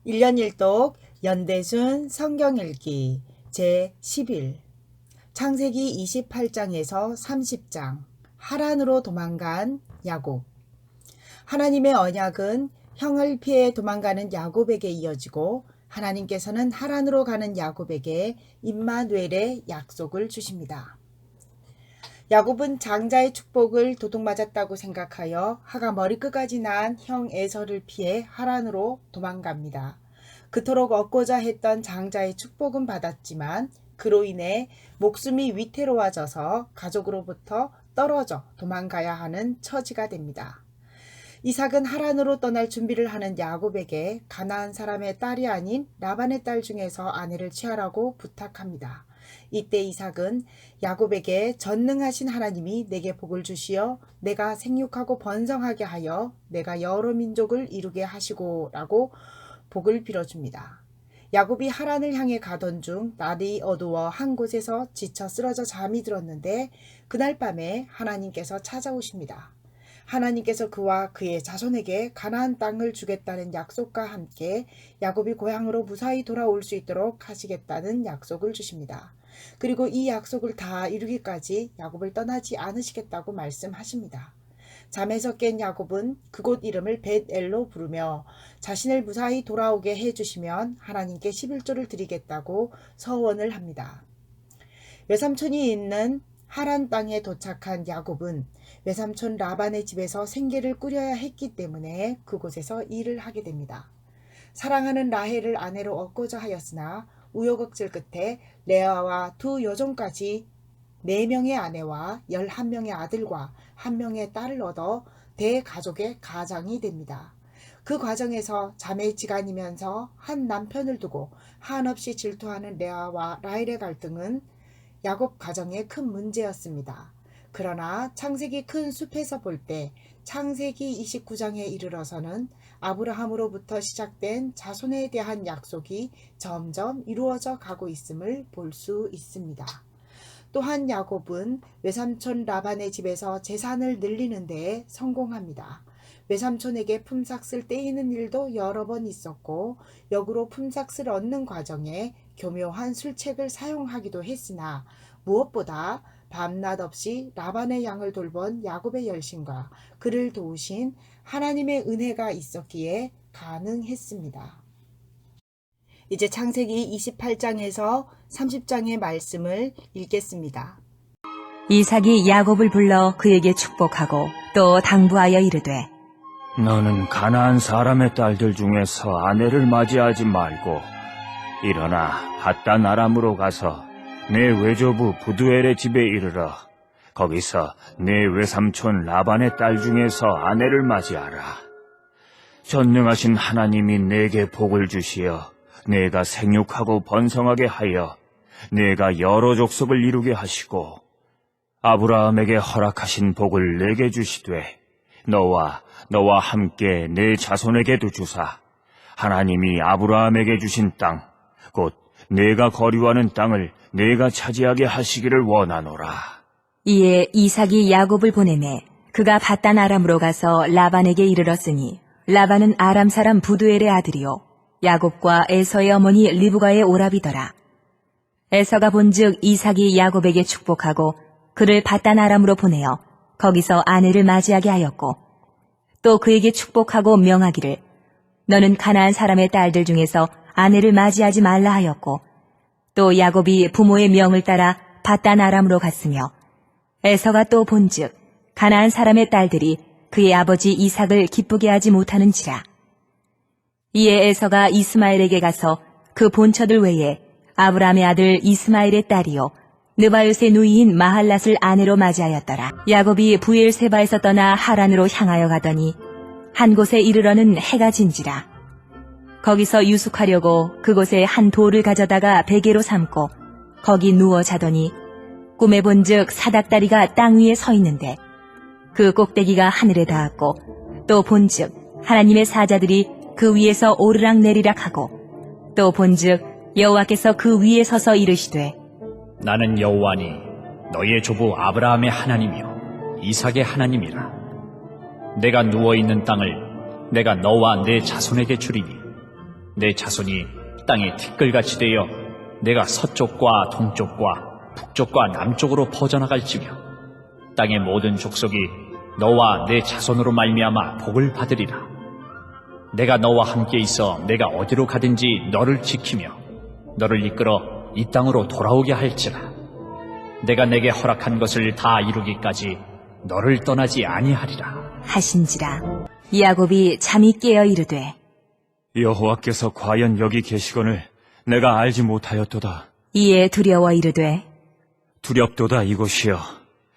1년 1독 연대순 성경읽기 제11 창세기 28장에서 30장 하란으로 도망간 야곱. 하나님의 언약은 형을 피해 도망가는 야곱에게 이어지고 하나님께서는 하란으로 가는 야곱에게 임마누엘의 약속을 주십니다. 야곱은 장자의 축복을 도둑맞았다고 생각하여 하가 머리끝까지 난 형 에서를 피해 하란으로 도망갑니다. 그토록 얻고자 했던 장자의 축복은 받았지만 그로 인해 목숨이 위태로워져서 가족으로부터 떨어져 도망가야 하는 처지가 됩니다. 이삭은 하란으로 떠날 준비를 하는 야곱에게 가나안 사람의 딸이 아닌 라반의 딸 중에서 아내를 취하라고 부탁합니다. 이때 이삭은 야곱에게 전능하신 하나님이 내게 복을 주시어 내가 생육하고 번성하게 하여 내가 여러 민족을 이루게 하시고 라고 복을 빌어줍니다. 야곱이 하란을 향해 가던 중 날이 어두워 한 곳에서 지쳐 쓰러져 잠이 들었는데 그날 밤에 하나님께서 찾아오십니다. 하나님께서 그와 그의 자손에게 가나안 땅을 주겠다는 약속과 함께 야곱이 고향으로 무사히 돌아올 수 있도록 하시겠다는 약속을 주십니다. 그리고 이 약속을 다 이루기까지 야곱을 떠나지 않으시겠다고 말씀하십니다. 잠에서 깬 야곱은 그곳 이름을 벳엘로 부르며 자신을 무사히 돌아오게 해주시면 하나님께 11조를 드리겠다고 서원을 합니다. 외삼촌이 있는 하란 땅에 도착한 야곱은 외삼촌 라반의 집에서 생계를 꾸려야 했기 때문에 그곳에서 일을 하게 됩니다. 사랑하는 라헬을 아내로 얻고자 하였으나 우여곡절 끝에 레아와 두 여종까지 4명의 아내와 11명의 아들과 1명의 딸을 얻어 대가족의 가장이 됩니다. 그 과정에서 자매지간이면서 한 남편을 두고 한없이 질투하는 레아와 라헬의 갈등은 야곱 가정의 큰 문제였습니다. 그러나 창세기 큰 숲에서 볼 때 창세기 29장에 이르러서는 아브라함으로부터 시작된 자손에 대한 약속이 점점 이루어져 가고 있음을 볼 수 있습니다. 또한 야곱은 외삼촌 라반의 집에서 재산을 늘리는 데에 성공합니다. 외삼촌에게 품삯을 떼이는 일도 여러 번 있었고 역으로 품삯을 얻는 과정에 교묘한 술책을 사용하기도 했으나 무엇보다 밤낮 없이 라반의 양을 돌본 야곱의 열심과 그를 도우신 하나님의 은혜가 있었기에 가능했습니다. 이제 창세기 28장에서 30장의 말씀을 읽겠습니다. 이삭이 야곱을 불러 그에게 축복하고 또 당부하여 이르되 너는 가나안 사람의 딸들 중에서 아내를 맞이하지 말고 일어나 밧단 아람으로 가서 내 외조부 부두엘의 집에 이르러 거기서 내 외삼촌 라반의 딸 중에서 아내를 맞이하라. 전능하신 하나님이 내게 복을 주시어 내가 생육하고 번성하게 하여 내가 여러 족속을 이루게 하시고 아브라함에게 허락하신 복을 내게 주시되 너와 함께 내 자손에게도 주사 하나님이 아브라함에게 주신 땅 곧 내가 거류하는 땅을 내가 차지하게 하시기를 원하노라. 이에 이삭이 야곱을 보내매 그가 밧단 아람으로 가서 라반에게 이르렀으니 라반은 아람 사람 부두엘의 아들이요 야곱과 에서의 어머니 리브가의 오라비더라. 에서가 본즉 이삭이 야곱에게 축복하고 그를 밧단 아람으로 보내어 거기서 아내를 맞이하게 하였고 또 그에게 축복하고 명하기를 너는 가나안 사람의 딸들 중에서 아내를 맞이하지 말라 하였고 또 야곱이 부모의 명을 따라 밧단 아람으로 갔으며 에서가 또 본즉 가나안 사람의 딸들이 그의 아버지 이삭을 기쁘게 하지 못하는지라. 이에 에서가 이스마엘에게 가서 그 본처들 외에 아브라함의 아들 이스마엘의 딸이요 느바요스의 누이인 마할랏을 아내로 맞이하였더라. 야곱이 부엘세바에서 떠나 하란으로 향하여 가더니 한 곳에 이르러는 해가 진지라. 거기서 유숙하려고 그곳에 한 돌을 가져다가 베개로 삼고 거기 누워 자더니 꿈에 본즉 사닥다리가 땅 위에 서 있는데 그 꼭대기가 하늘에 닿았고 또 본즉 하나님의 사자들이 그 위에서 오르락 내리락 하고 또 본즉 여호와께서 그 위에 서서 이르시되 나는 여호와니 너희의 조부 아브라함의 하나님이요 이삭의 하나님이라. 내가 누워있는 땅을 내가 너와 내 자손에게 주리니 내 자손이 땅에 티끌같이 되어 내가 서쪽과 동쪽과 북쪽과 남쪽으로 퍼져나갈지며 땅의 모든 족속이 너와 내 자손으로 말미암아 복을 받으리라. 내가 너와 함께 있어 내가 어디로 가든지 너를 지키며 너를 이끌어 이 땅으로 돌아오게 할지라. 내가 내게 허락한 것을 다 이루기까지 너를 떠나지 아니하리라 하신지라. 야곱이 잠이 깨어 이르되 여호와께서 과연 여기 계시거늘 내가 알지 못하였도다. 이에 두려워 이르되 두렵도다 이곳이여.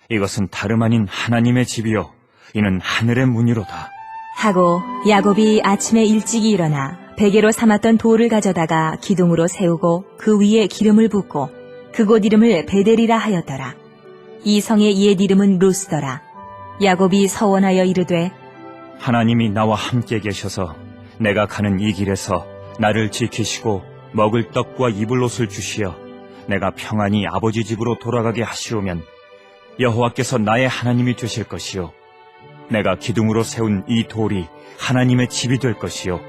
이것은 다름 아닌 하나님의 집이요 이는 하늘의 문이로다. 하고 야곱이 아침에 일찍이 일어나 베개로 삼았던 돌을 가져다가 기둥으로 세우고 그 위에 기름을 붓고 그곳 이름을 베델이라 하였더라. 이 성의 옛 이름은 루스더라. 야곱이 서원하여 이르되 하나님이 나와 함께 계셔서 내가 가는 이 길에서 나를 지키시고 먹을 떡과 입을 옷을 주시어 내가 평안히 아버지 집으로 돌아가게 하시오면 여호와께서 나의 하나님이 되실 것이요 내가 기둥으로 세운 이 돌이 하나님의 집이 될 것이요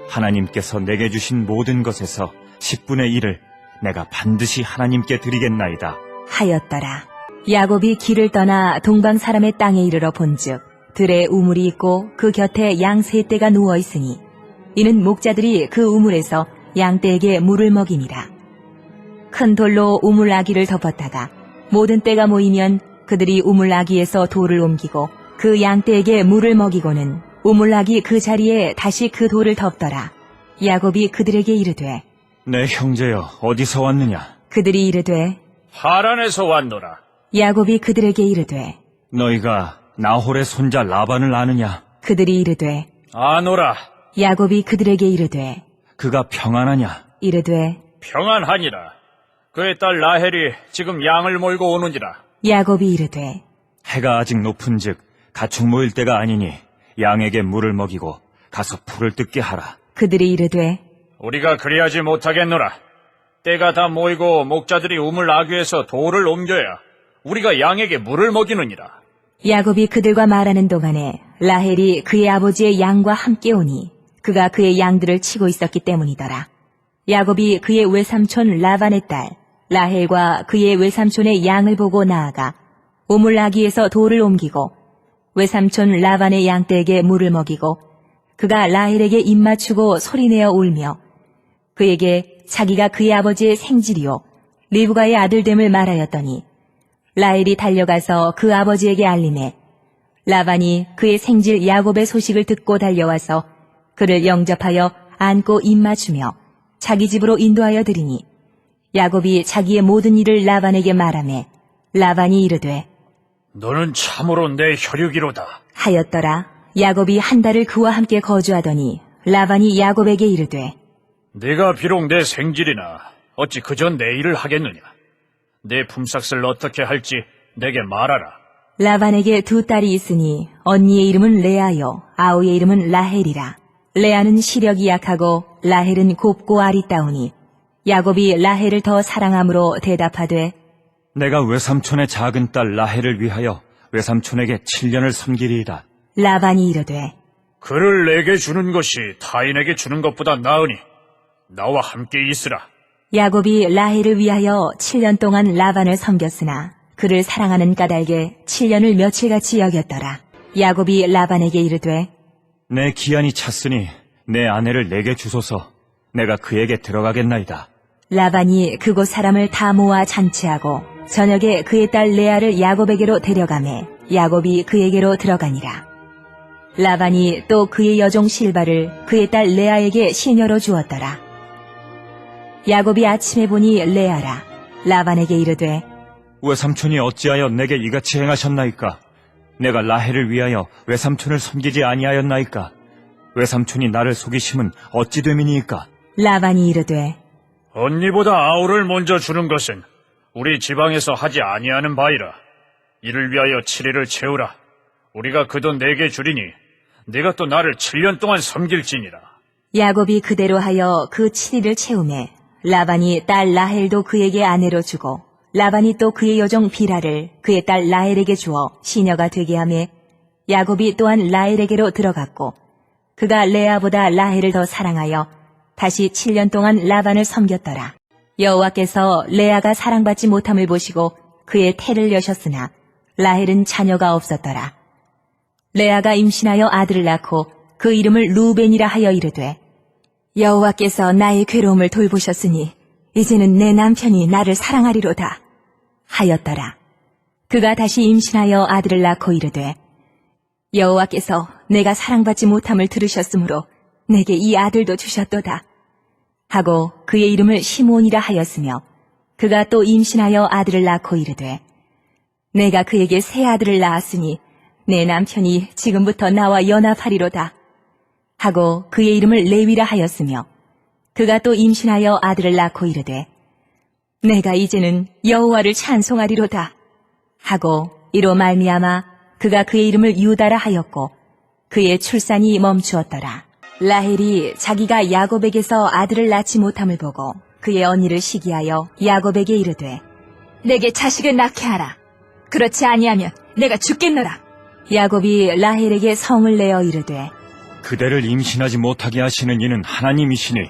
하나님께서 내게 주신 모든 것에서 10분의 1을 내가 반드시 하나님께 드리겠나이다 하였더라. 야곱이 길을 떠나 동방 사람의 땅에 이르러 본즉 들에 우물이 있고 그 곁에 양 세 떼가 누워 있으니 이는 목자들이 그 우물에서 양떼에게 물을 먹이니라. 큰 돌로 우물 아기를 덮었다가 모든 떼가 모이면 그들이 우물 아기에서 돌을 옮기고 그 양떼에게 물을 먹이고는 우물 아기 그 자리에 다시 그 돌을 덮더라. 야곱이 그들에게 이르되 내 형제여 어디서 왔느냐? 그들이 이르되 하란에서 왔노라. 야곱이 그들에게 이르되 너희가 나홀의 손자 라반을 아느냐? 그들이 이르되 아노라. 야곱이 그들에게 이르되 그가 평안하냐? 이르되 평안하니라. 그의 딸 라헬이 지금 양을 몰고 오느니라. 야곱이 이르되 해가 아직 높은즉 가축 모일 때가 아니니 양에게 물을 먹이고 가서 풀을 뜯게 하라. 그들이 이르되 우리가 그리하지 못하겠노라. 때가 다 모이고 목자들이 우물 아귀에서 돌을 옮겨야 우리가 양에게 물을 먹이느니라. 야곱이 그들과 말하는 동안에 라헬이 그의 아버지의 양과 함께 오니 그가 그의 양들을 치고 있었기 때문이더라. 야곱이 그의 외삼촌 라반의 딸 라헬과 그의 외삼촌의 양을 보고 나아가 우물 아귀에서 돌을 옮기고 외삼촌 라반의 양떼에게 물을 먹이고 그가 라헬에게 입맞추고 소리내어 울며 그에게 자기가 그의 아버지의 생질이요 리브가의 아들됨을 말하였더니 라헬이 달려가서 그 아버지에게 알리매 라반이 그의 생질 야곱의 소식을 듣고 달려와서 그를 영접하여 안고 입맞추며 자기 집으로 인도하여 드리니 야곱이 자기의 모든 일을 라반에게 말하매 라반이 이르되 너는 참으로 내 혈육이로다. 하였더라. 야곱이 한 달을 그와 함께 거주하더니 라반이 야곱에게 이르되 네가 비록 내 생질이나 어찌 그저 내 일을 하겠느냐. 내 품삯을 어떻게 할지 내게 말하라. 라반에게 두 딸이 있으니 언니의 이름은 레아요 아우의 이름은 라헬이라. 레아는 시력이 약하고 라헬은 곱고 아리따우니 야곱이 라헬을 더 사랑함으로 대답하되 내가 외삼촌의 작은 딸 라헬을 위하여 외삼촌에게 7년을 섬기리이다. 라반이 이르되 그를 내게 주는 것이 타인에게 주는 것보다 나으니 나와 함께 있으라. 야곱이 라헬을 위하여 7년 동안 라반을 섬겼으나 그를 사랑하는 까닭에 7년을 며칠같이 여겼더라. 야곱이 라반에게 이르되 내 기한이 찼으니 내 아내를 내게 주소서. 내가 그에게 들어가겠나이다. 라반이 그곳 사람을 다 모아 잔치하고 저녁에 그의 딸 레아를 야곱에게로 데려가매 야곱이 그에게로 들어가니라. 라반이 또 그의 여종 실바를 그의 딸 레아에게 시녀로 주었더라. 야곱이 아침에 보니 레아라. 라반에게 이르되 외삼촌이 어찌하여 내게 이같이 행하셨나이까? 내가 라헬을 위하여 외삼촌을 섬기지 아니하였나이까? 외삼촌이 나를 속이심은 어찌 됨이니이까? 라반이 이르되 언니보다 아우를 먼저 주는 것은 우리 지방에서 하지 아니하는 바이라. 이를 위하여 7일을 채우라. 우리가 그 돈 내게 주리니 네가 또 나를 7년 동안 섬길지니라. 야곱이 그대로 하여 그 7일을 채우매 라반이 딸 라헬도 그에게 아내로 주고 라반이 또 그의 여종 비라를 그의 딸 라헬에게 주어 시녀가 되게 하매 야곱이 또한 라헬에게로 들어갔고 그가 레아보다 라헬을 더 사랑하여 다시 7년 동안 라반을 섬겼더라. 여호와께서 레아가 사랑받지 못함을 보시고 그의 태를 여셨으나 라헬은 자녀가 없었더라. 레아가 임신하여 아들을 낳고 그 이름을 루벤이라 하여 이르되 여호와께서 나의 괴로움을 돌보셨으니 이제는 내 남편이 나를 사랑하리로다 하였더라. 그가 다시 임신하여 아들을 낳고 이르되 여호와께서 내가 사랑받지 못함을 들으셨으므로 내게 이 아들도 주셨도다 하고 그의 이름을 시몬이라 하였으며 그가 또 임신하여 아들을 낳고 이르되 내가 그에게 새 아들을 낳았으니 내 남편이 지금부터 나와 연합하리로다 하고 그의 이름을 레위라 하였으며 그가 또 임신하여 아들을 낳고 이르되 내가 이제는 여호와를 찬송하리로다 하고 이로 말미암아 그가 그의 이름을 유다라 하였고 그의 출산이 멈추었더라. 라헬이 자기가 야곱에게서 아들을 낳지 못함을 보고 그의 언니를 시기하여 야곱에게 이르되 내게 자식을 낳게 하라. 그렇지 아니하면 내가 죽겠노라. 야곱이 라헬에게 성을 내어 이르되 그대를 임신하지 못하게 하시는 이는 하나님이시니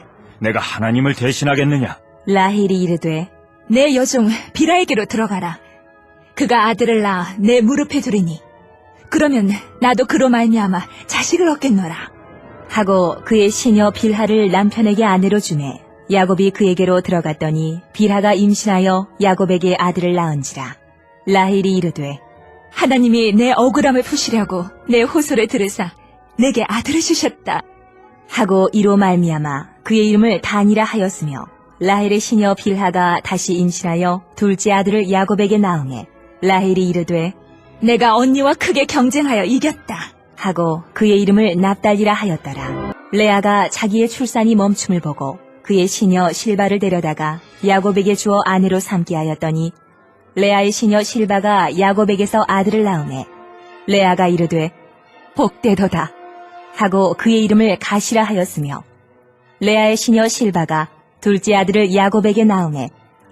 내가 하나님을 대신하겠느냐? 라헬이 이르되 내 여종 비라에게로 들어가라. 그가 아들을 낳아 내 무릎에 두리니 그러면 나도 그로 말미암아 자식을 얻겠노라 하고 그의 시녀 빌하를 남편에게 아내로 주매 야곱이 그에게로 들어갔더니 빌하가 임신하여 야곱에게 아들을 낳은지라. 라헬이 이르되 하나님이 내 억울함을 푸시려고 내 호소를 들으사 내게 아들을 주셨다 하고 이로 말미암아 그의 이름을 단이라 하였으며 라헬의 시녀 빌하가 다시 임신하여 둘째 아들을 야곱에게 낳음에 라헬이 이르되 내가 언니와 크게 경쟁하여 이겼다 하고 그의 이름을 납달리라 하였더라. 레아가 자기의 출산이 멈춤을 보고 그의 시녀 실바를 데려다가 야곱에게 주어 아내로 삼게 하였더니 레아의 시녀 실바가 야곱에게서 아들을 낳음에 레아가 이르되 복되도다 하고 그의 이름을 가시라 하였으며 레아의 시녀 실바가 둘째 아들을 야곱에게 낳음에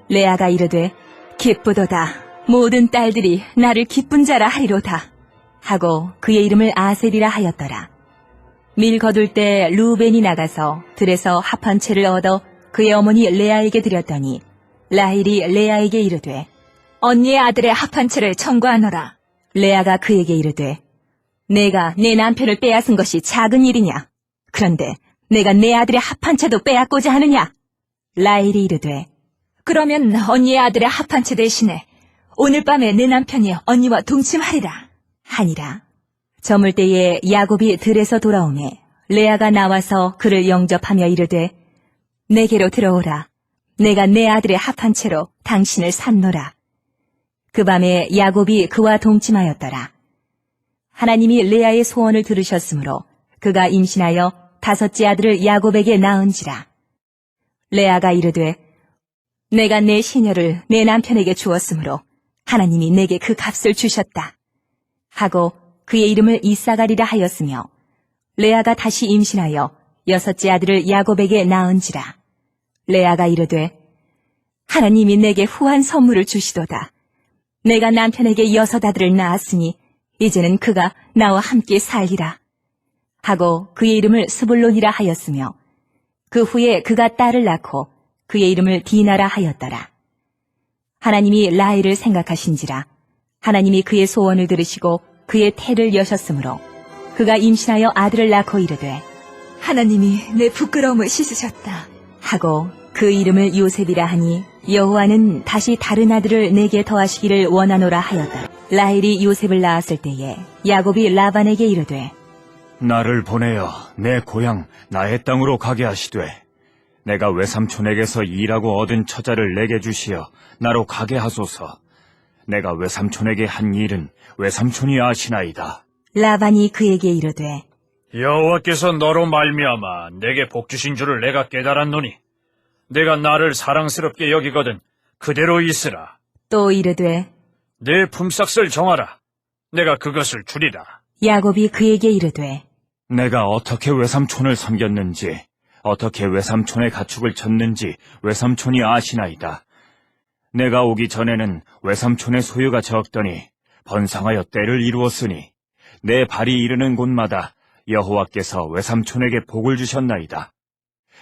레아가 이르되 기쁘도다 모든 딸들이 나를 기쁜 자라 하리로다 하고 그의 이름을 아셀이라 하였더라. 밀 거둘 때 루벤이 나가서 들에서 합 한 채를 얻어 그의 어머니 레아에게 드렸더니 라헬이 레아에게 이르되 언니의 아들의 합 한 채를 청구하노라. 레아가 그에게 이르되 내가 내 남편을 빼앗은 것이 작은 일이냐? 그런데 내가 내 아들의 합 한 채도 빼앗고자 하느냐? 라헬이 이르되 그러면 언니의 아들의 합 한 채 대신에 오늘 밤에 내 남편이 언니와 동침하리라 하니라. 저물 때에 야곱이 들에서 돌아오매 레아가 나와서 그를 영접하며 이르되 내게로 들어오라. 내가 내 아들의 합 한 채로 당신을 샀노라. 그 밤에 야곱이 그와 동침하였더라. 하나님이 레아의 소원을 들으셨으므로 그가 임신하여 다섯째 아들을 야곱에게 낳은지라. 레아가 이르되 내가 내 시녀를 내 남편에게 주었으므로 하나님이 내게 그 값을 주셨다 하고 그의 이름을 이사가리라 하였으며 레아가 다시 임신하여 여섯째 아들을 야곱에게 낳은지라. 레아가 이르되 하나님이 내게 후한 선물을 주시도다. 내가 남편에게 여섯 아들을 낳았으니 이제는 그가 나와 함께 살리라 하고 그의 이름을 스불론이라 하였으며 그 후에 그가 딸을 낳고 그의 이름을 디나라 하였더라. 하나님이 라헬을 생각하신지라. 하나님이 그의 소원을 들으시고 그의 태를 여셨으므로 그가 임신하여 아들을 낳고 이르되 하나님이 내 부끄러움을 씻으셨다 하고 그 이름을 요셉이라 하니 여호와는 다시 다른 아들을 내게 더하시기를 원하노라 하였다. 라헬이 요셉을 낳았을 때에 야곱이 라반에게 이르되 나를 보내어 내 고향 나의 땅으로 가게 하시되 내가 외삼촌에게서 일하고 얻은 처자를 내게 주시어 나로 가게 하소서. 내가 외삼촌에게 한 일은 외삼촌이 아시나이다. 라반이 그에게 이르되 여호와께서 너로 말미암아 내게 복 주신 줄을 내가 깨달았노니 내가 나를 사랑스럽게 여기거든 그대로 있으라. 또 이르되 내 품삯을 정하라. 내가 그것을 주리라. 야곱이 그에게 이르되 내가 어떻게 외삼촌을 섬겼는지 어떻게 외삼촌의 가축을 쳤는지 외삼촌이 아시나이다. 내가 오기 전에는 외삼촌의 소유가 적더니 번성하여 때를 이루었으니 내 발이 이르는 곳마다 여호와께서 외삼촌에게 복을 주셨나이다.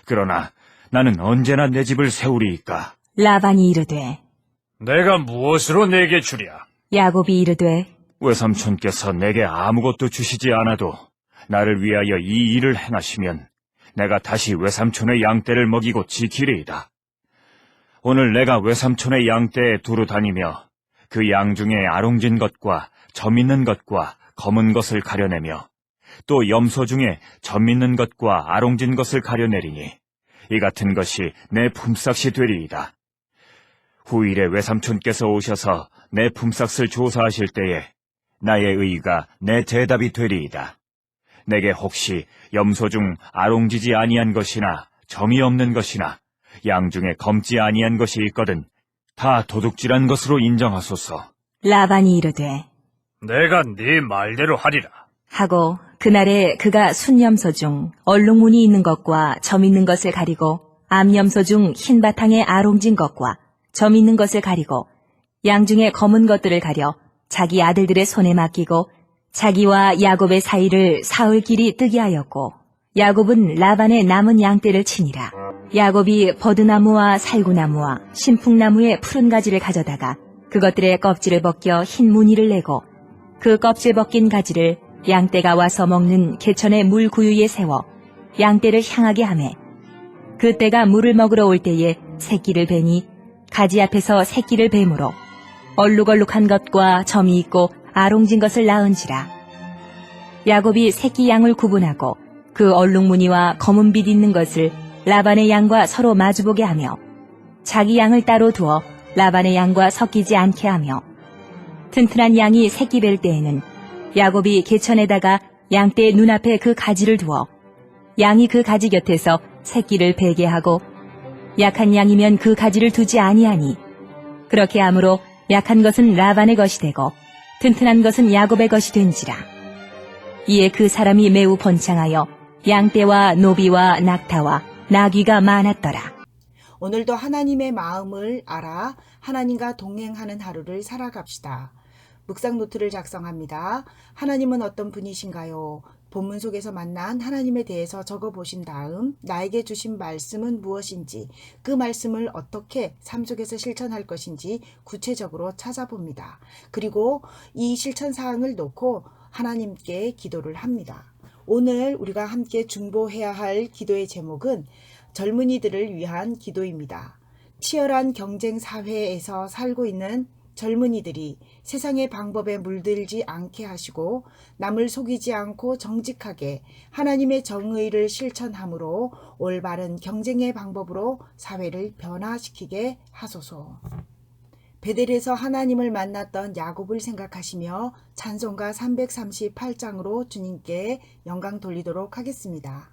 그러나 나는 언제나 내 집을 세우리이까. 라반이 이르되 내가 무엇으로 내게 주랴? 야곱이 이르되 외삼촌께서 내게 아무것도 주시지 않아도 나를 위하여 이 일을 행하시면 내가 다시 외삼촌의 양떼를 먹이고 지키리이다. 오늘 내가 외삼촌의 양떼에 두루 다니며 그 양 중에 아롱진 것과 점 있는 것과 검은 것을 가려내며 또 염소 중에 점 있는 것과 아롱진 것을 가려내리니 이 같은 것이 내 품삯이 되리이다. 후일에 외삼촌께서 오셔서 내 품삯을 조사하실 때에 나의 의가 내 대답이 되리이다. 내게 혹시 염소 중 아롱지지 아니한 것이나 점이 없는 것이나 양 중에 검지 아니한 것이 있거든 다 도둑질한 것으로 인정하소서. 라반이 이르되 내가 네 말대로 하리라. 하고 그날에 그가 순염소 중 얼룩무늬 있는 것과 점 있는 것을 가리고 암염소 중 흰 바탕에 아롱진 것과 점 있는 것을 가리고 양 중에 검은 것들을 가려 자기 아들들의 손에 맡기고 자기와 야곱의 사이를 사흘길이 뜨게 하였고 야곱은 라반의 남은 양떼를 치니라. 야곱이 버드나무와 살구나무와 신풍나무의 푸른 가지를 가져다가 그것들의 껍질을 벗겨 흰 무늬를 내고 그 껍질 벗긴 가지를 양떼가 와서 먹는 개천의 물 구유에 세워 양떼를 향하게 하매 그때가 물을 먹으러 올 때에 새끼를 베니 가지 앞에서 새끼를 뱀으로 얼룩얼룩한 것과 점이 있고 아롱진 것을 낳은지라. 야곱이 새끼 양을 구분하고 그 얼룩무늬와 검은 빛 있는 것을 라반의 양과 서로 마주보게 하며 자기 양을 따로 두어 라반의 양과 섞이지 않게 하며 튼튼한 양이 새끼 뵐 때에는 야곱이 개천에다가 양떼의 눈앞에 그 가지를 두어 양이 그 가지 곁에서 새끼를 베게 하고 약한 양이면 그 가지를 두지 아니하니 그렇게 함으로 약한 것은 라반의 것이 되고 튼튼한 것은 야곱의 것이 된지라. 이에 그 사람이 매우 번창하여 양떼와 노비와 낙타와 나귀가 많았더라. 오늘도 하나님의 마음을 알아 하나님과 동행하는 하루를 살아갑시다. 묵상 노트를 작성합니다. 하나님은 어떤 분이신가요? 본문 속에서 만난 하나님에 대해서 적어보신 다음 나에게 주신 말씀은 무엇인지 그 말씀을 어떻게 삶 속에서 실천할 것인지 구체적으로 찾아봅니다. 그리고 이 실천 사항을 놓고 하나님께 기도를 합니다. 오늘 우리가 함께 중보해야 할 기도의 제목은 젊은이들을 위한 기도입니다. 치열한 경쟁 사회에서 살고 있는 젊은이들이 세상의 방법에 물들지 않게 하시고 남을 속이지 않고 정직하게 하나님의 정의를 실천함으로 올바른 경쟁의 방법으로 사회를 변화시키게 하소서. 베델에서 하나님을 만났던 야곱을 생각하시며 찬송가 338장으로 주님께 영광 돌리도록 하겠습니다.